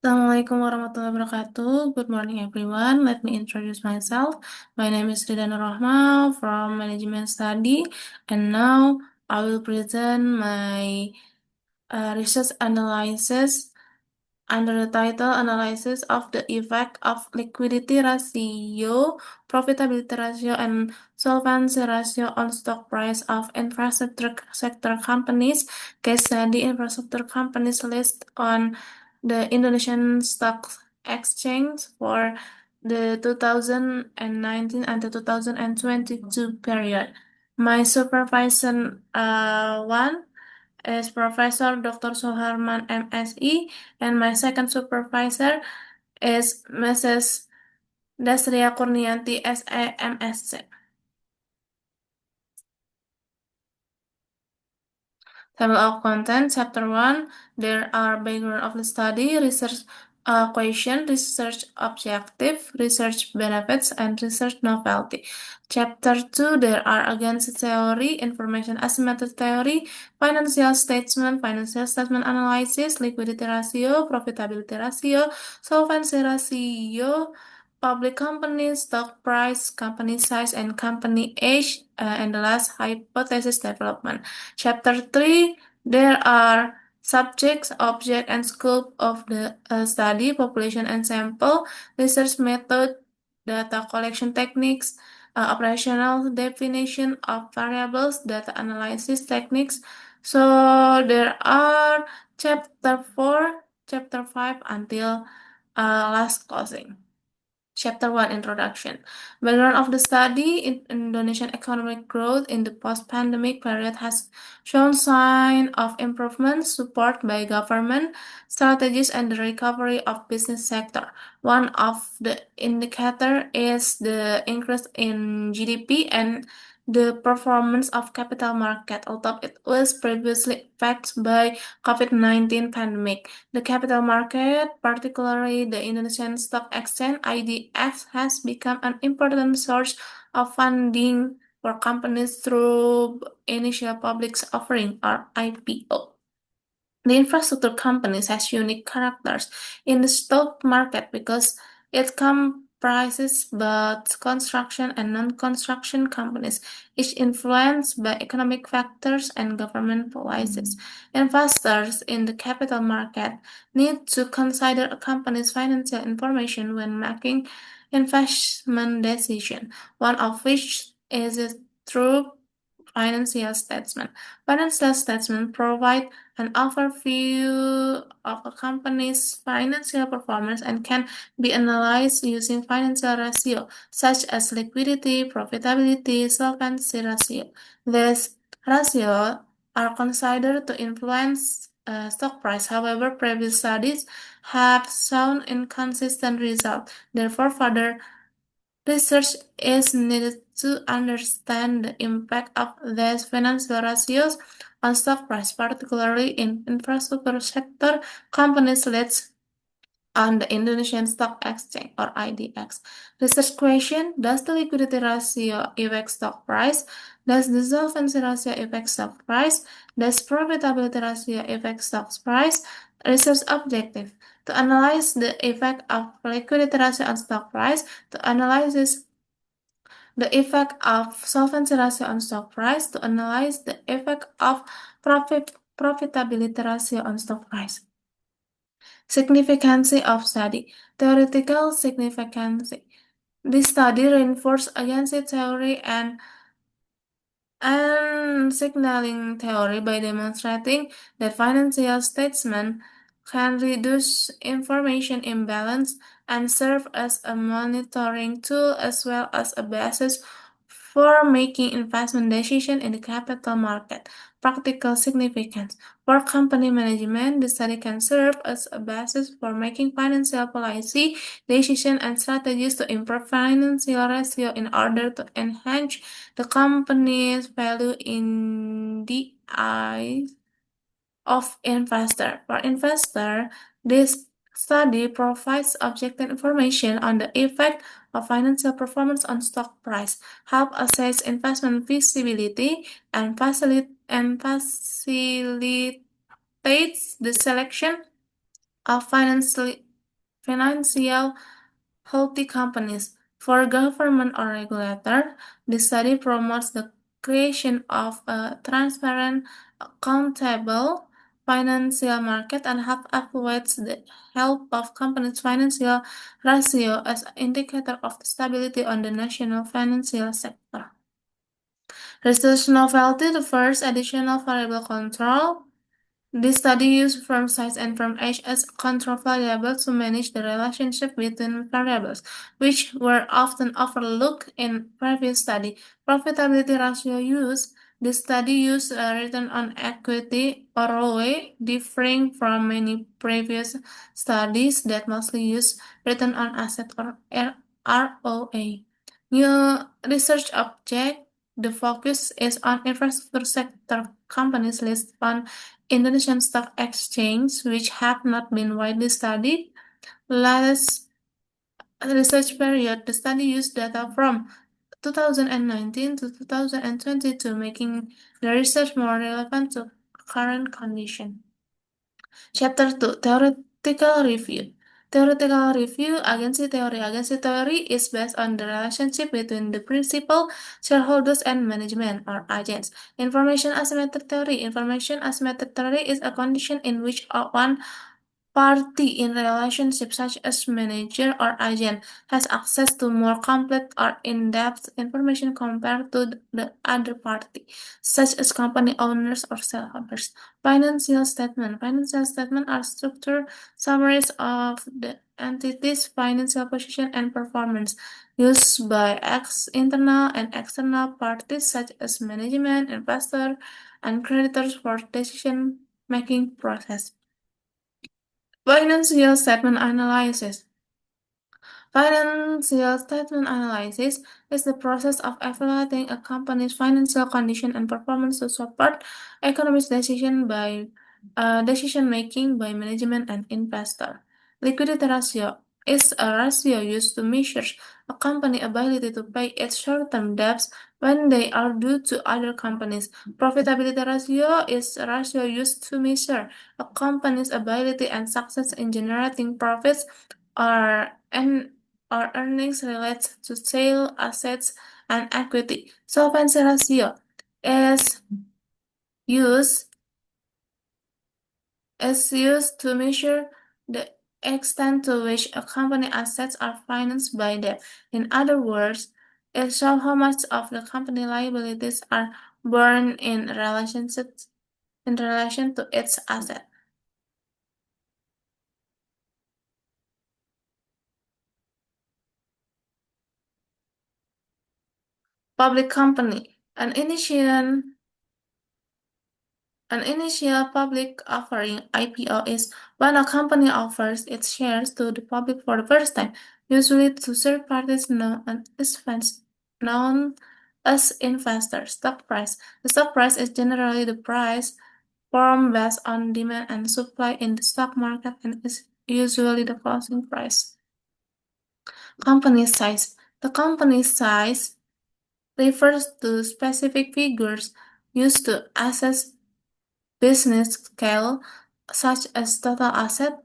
Assalamualaikum warahmatullahi wabarakatuh. Good morning, everyone. Let me introduce myself. My name is Rida Rochmah from Manajemen Study, and now I will present my research analysis under the title Analysis of the Effect of Liquidity Ratio, Profitability Ratio, and Solvency Ratio on Stock Price of Infrastructure Sector Companies. Case study infrastructure companies list on the Indonesian Stock Exchange for the 2019 and the 2022 period. My supervisor one is Professor Dr. Soharman MSI, and my second supervisor is Mrs. Dasria Kurnianti SA MSc. Table of content, Chapter 1, there are background of the study, research question, research objective, research benefits, and research novelty. Chapter 2, there are against theory, information asymmetry theory, financial statement analysis, liquidity ratio, profitability ratio, solvency ratio, public companies, stock price, company size, and company age, and the last, hypothesis development. Chapter 3, there are subjects, object, and scope of the study, population and sample, research method, data collection techniques, operational definition of variables, data analysis techniques. So there are chapter 4, chapter 5 until last closing. Chapter 1, Introduction. Background of the study, Indonesian economic growth in the post-pandemic period has shown signs of improvement, support by government strategies, and the recovery of business sector. One of the indicator is the increase in GDP and the performance of capital market, although it was previously affected by COVID-19 pandemic. The capital market, particularly the Indonesian Stock Exchange (IDX), has become an important source of funding for companies through initial public offering or IPO. The infrastructure companies has unique characters in the stock market because it comprises both construction and non-construction companies, each influenced by economic factors and government policies. Investors in the capital market need to consider a company's financial information when making investment decisions, one of which is a true financial statement. Financial statements provide an overview of a company's financial performance and can be analyzed using financial ratio such as liquidity, profitability, solvency ratio. These ratios are considered to influence stock price. However, previous studies have shown inconsistent results. Therefore, further research is needed to understand the impact of these financial ratios on stock price, particularly in infrastructure sector companies listed on the Indonesian Stock Exchange or IDX. Research question: does the liquidity ratio affect stock price? Does the solvency ratio affect stock price? Does profitability ratio affect stock price? Research objective: to analyze the effect of liquidity ratio on stock price, to analyze the effect of solvency ratio on stock price, to analyze the effect of profitability ratio on stock price. Significance of study. Theoretical significance. This study reinforces against theory and signaling theory by demonstrating that financial statements can reduce information imbalance and serve as a monitoring tool as well as a basis for making investment decisions in the capital market. Practical significance. For company management, the study can serve as a basis for making financial policy decisions and strategies to improve financial ratio in order to enhance the company's value in the eyes of investor. For investor, this study provides objective information on the effect of financial performance on stock price, help assess investment feasibility, and facilitates the selection of financial healthy companies. For government or regulator, the study promotes the creation of a transparent, accountable financial market and help evaluates the health of companies' financial ratio as an indicator of the stability on the national financial sector. Research novelty, the first additional variable control. This study used firm size and firm age as control variables to manage the relationship between variables, which were often overlooked in previous study. Profitability ratio use. This study used a return on equity or ROE, differing from many previous studies that mostly use return on asset or ROA. New research object. The focus is on infrastructure sector companies listed on Indonesian Stock Exchange, which have not been widely studied. Last research period, the study used data from 2019 to 2022, making the research more relevant to current condition. Chapter 2, Theoretical Review. Theoretical review, agency theory. Agency theory is based on the relationship between the principal, shareholders, and management, or agents. Information asymmetric theory. Information asymmetric theory is a condition in which one party in relationship, such as manager or agent, has access to more complete or in-depth information compared to the other party, such as company owners or shareholders. Financial statement. Financial statements are structured summaries of the entity's financial position and performance, used by internal and external parties such as management, investor, and creditors for decision-making process. Financial statement analysis. Financial statement analysis is the process of evaluating a company's financial condition and performance to support economic decision making by management and investor. Liquidity ratio is a ratio used to measure a company's ability to pay its short-term debts when they are due to other companies. Profitability ratio is a ratio used to measure a company's ability and success in generating profits or earnings related to sale, assets, and equity. Solvency ratio is used to measure the extent to which a company assets are financed by debt. In other words, it shows how much of the company liabilities are borne in relation to its asset. Public company. An initial public offering (IPO) is when a company offers its shares to the public for the first time, usually to third parties known as investors. Stock price. The stock price is generally the price formed based on demand and supply in the stock market and is usually the closing price. Company size. The company size refers to specific figures used to assess business scale, such as total asset,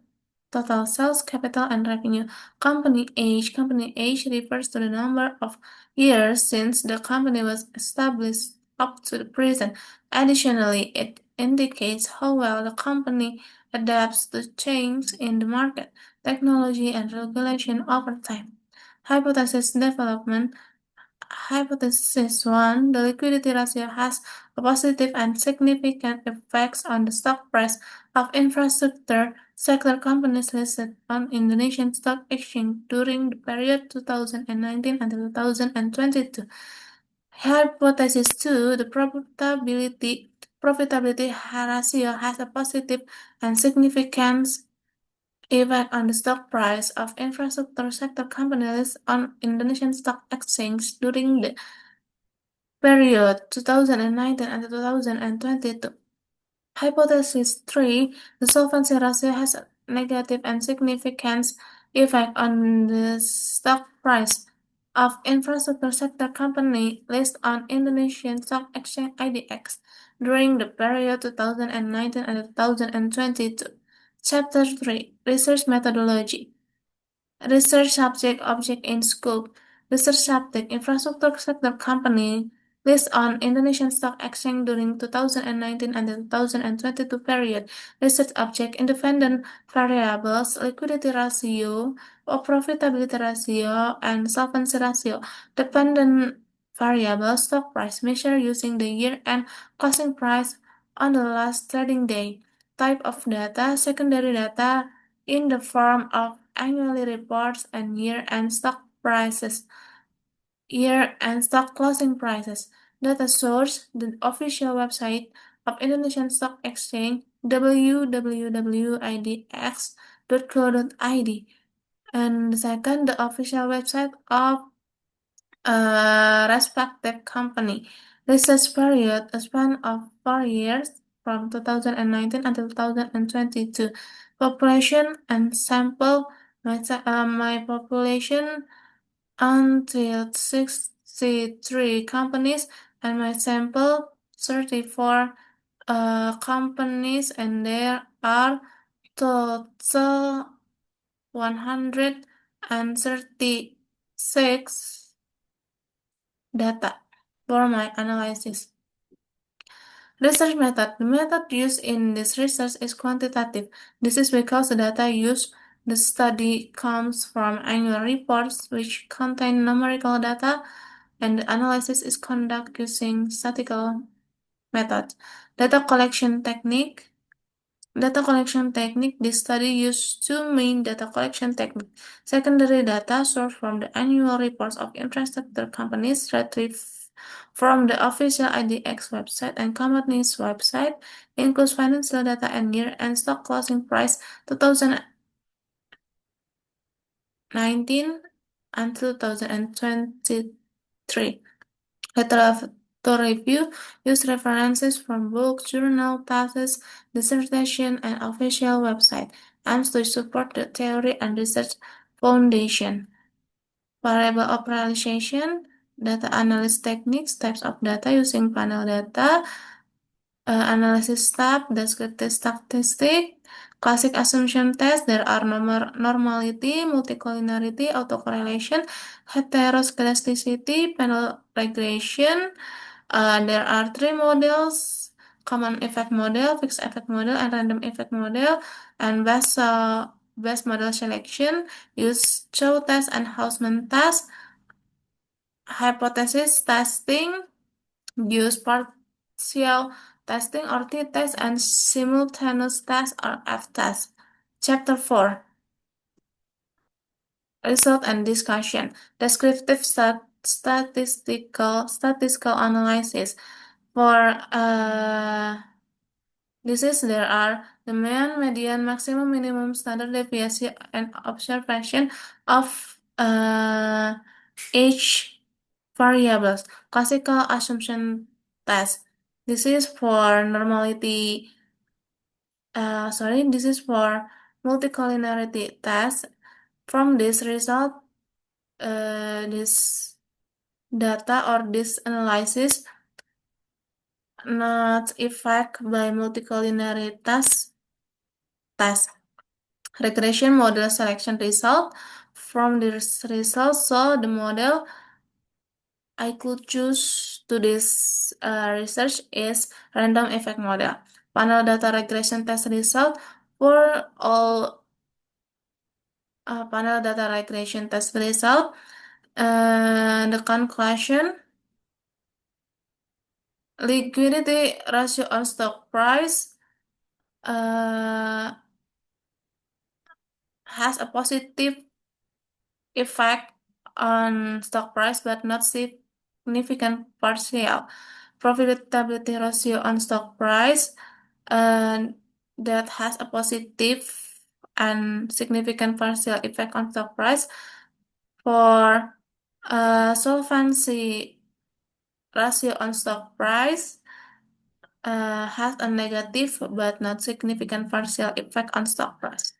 total sales, capital, and revenue. Company age. Company age refers to the number of years since the company was established up to the present. Additionally, it indicates how well the company adapts to change in the market, technology, and regulation over time. Hypothesis development. Hypothesis 1, the liquidity ratio has a positive and significant effects on the stock price of infrastructure sector companies listed on Indonesian Stock Exchange during the period 2019 until 2022. Hypothesis 2, the profitability ratio has a positive and significant effect on the stock price of infrastructure sector companies on Indonesian Stock Exchange during the period 2019 and 2022. Hypothesis 3, the solvency ratio has a negative and significant effect on the stock price of infrastructure sector company listed on Indonesian Stock Exchange IDX during the period 2019 and 2022. Chapter 3, Research Methodology. Research subject, object in scope. Research subject, infrastructure sector company list on Indonesian Stock Exchange during 2019 and the 2022 period. Research object, independent variables, liquidity ratio, or profitability ratio, and solvency ratio. Dependent variable, stock price measured using the year-end closing price on the last trading day. Type of data, secondary data, in the form of annual reports and year-end stock prices, year-end stock closing prices. Data source, the official website of Indonesian Stock Exchange, www.idx.co.id. And second, the official website of respective company. Research period, a span of 4 years from 2019 until 2022. Population and sample, my population until 63 companies and my sample 34 companies, and there are total 136 data for my analysis. Research method. The method used in this research is quantitative. This is because the data used the study comes from annual reports which contain numerical data, and the analysis is conducted using statistical methods. Data collection technique. Data collection technique. This study used two main data collection techniques. Secondary data sourced from the annual reports of infrastructure companies retrieved from the official IDX website and company's website, includes financial data and year-end stock closing price 2019 and 2023. Literature review use references from books, journal, thesis, dissertation, and official website, aims to support the theory and research foundation. Variable optimization, data analysis techniques, types of data using panel data, analysis step, descriptive statistic, classic assumption test. There are normality, multicollinearity, autocorrelation, heteroscedasticity, panel regression. There are three models: common effect model, fixed effect model, and random effect model. And best model selection use Chow test and Hausman test. Hypothesis testing use partial testing or t-test and simultaneous test or f-test. Chapter 4. Result and discussion. Descriptive statistical analysis. For this is there are the mean, median, maximum, minimum, standard deviation, and observation of each variables. Classical assumption test. This is for normality. This is for multicollinearity test. From this result, this data or this analysis not affected by multicollinearitas test. Regression model selection result. From this result, so the model I could choose to this research is random effect model. Panel data regression test result for all panel data regression test result. The conclusion: liquidity ratio on stock price has a positive effect on stock price but not significant partial. Profitability ratio on stock price that has a positive and significant partial effect on stock price. For solvency ratio on stock price has a negative but not significant partial effect on stock price.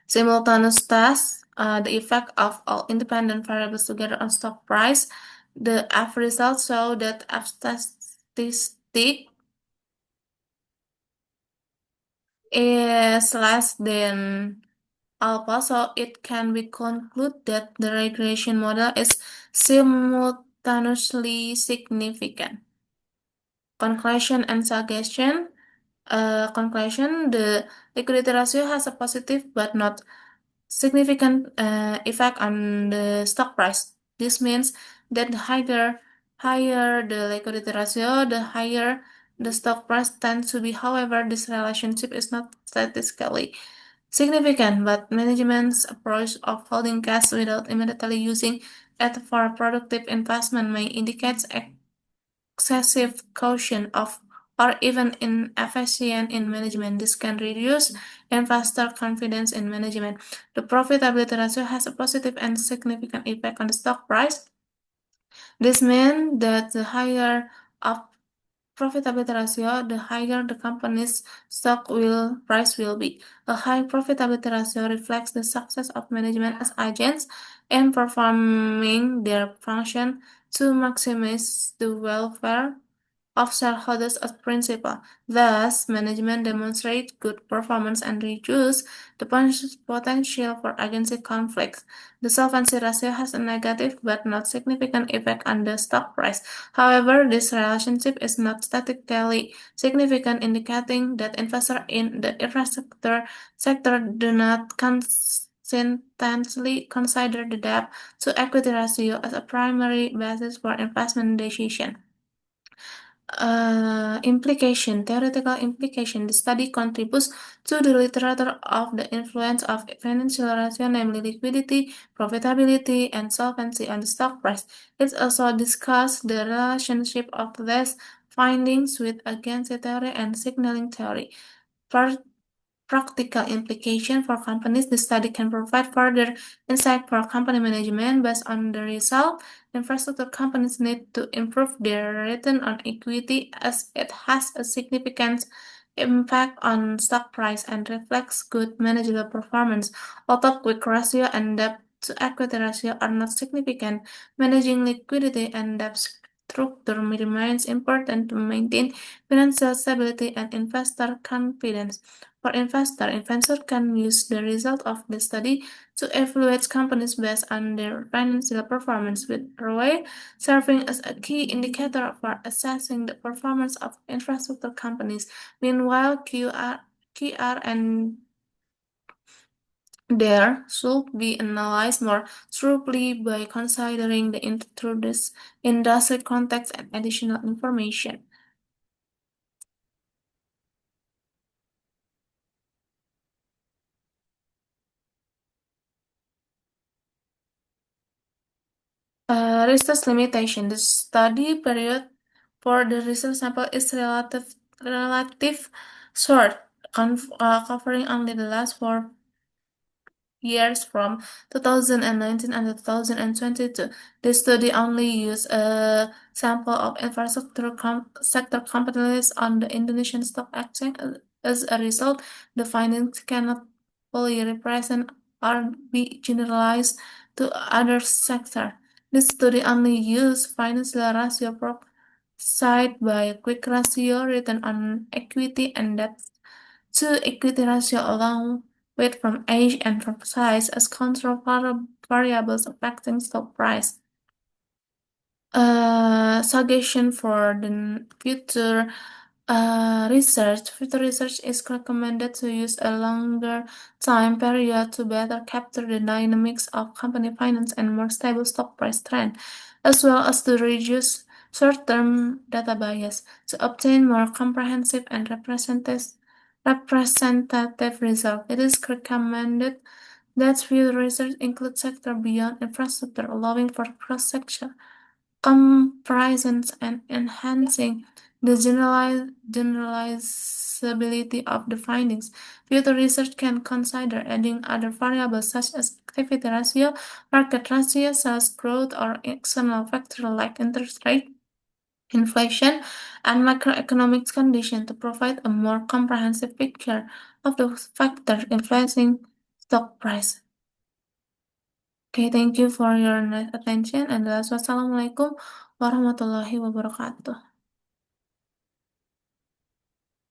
Simultaneous test, the effect of all independent variables together on stock price. The F results show that F statistic is less than alpha, so it can be concluded that the regression model is simultaneously significant. Conclusion and suggestion. Conclusion: the liquidity ratio has a positive but not significant effect on the stock price. This means that the higher the liquidity ratio, the higher the stock price tends to be. However, this relationship is not statistically significant, but management's approach of holding cash without immediately using it for productive investment may indicate excessive caution of or even inefficient in management. This can reduce investor confidence in management. The profitability ratio has a positive and significant effect on the stock price. This means that the higher of profitability ratio, the higher the company's stock will price will be. A high profitability ratio reflects the success of management as agents in performing their function to maximize the welfare of shareholders as principal. Thus, management demonstrates good performance and reduce the potential for agency conflicts. The solvency ratio has a negative but not significant effect on the stock price. However, this relationship is not statistically significant, indicating that investors in the infrastructure sector do not consistently consider the debt to equity ratio as a primary basis for investment decision. Theoretical implication. The study contributes to the literature of the influence of financial ratio, namely liquidity, profitability, and solvency on the stock price. It also discusses the relationship of these findings with agency theory and signaling theory. Practical implication for companies. The study can provide further insight for company management. Based on the result, infrastructure companies need to improve their return on equity as it has a significant impact on stock price and reflects good managerial performance. Although quick ratio and debt to equity ratio are not significant, managing liquidity and debt structure remains important to maintain financial stability and investor confidence. For investors can use the result of the study to evaluate companies based on their financial performance, with ROE serving as a key indicator for assessing the performance of infrastructure companies. Meanwhile, QR and there should be analyzed more thoroughly by considering the industry context and additional information. Research limitation. The study period for the research sample is relative short, covering only the last 4 years from 2019 and 2022. This study only used a sample of infrastructure sector companies on the Indonesian Stock Exchange. As a result, the findings cannot fully represent or be generalized to other sectors. This study only used financial ratio provided by quick ratio, return on equity, and debt to equity ratio along with from age and from size as control variables affecting stock price. Suggestion for the future research is recommended to use a longer time period to better capture the dynamics of company finance and more stable stock price trend, as well as to reduce short-term data bias to obtain more comprehensive and representative result. It is recommended that future research include sector beyond infrastructure, allowing for cross-sector comparisons and enhancing the generalizability of the findings. Future research can consider adding other variables such as activity ratio, market ratio, sales growth, or external factors like interest rate, inflation, and macroeconomic conditions to provide a more comprehensive picture of the factors influencing stock price. Okay, thank you for your nice attention, and wassalamualaikum warahmatullahi wabarakatuh.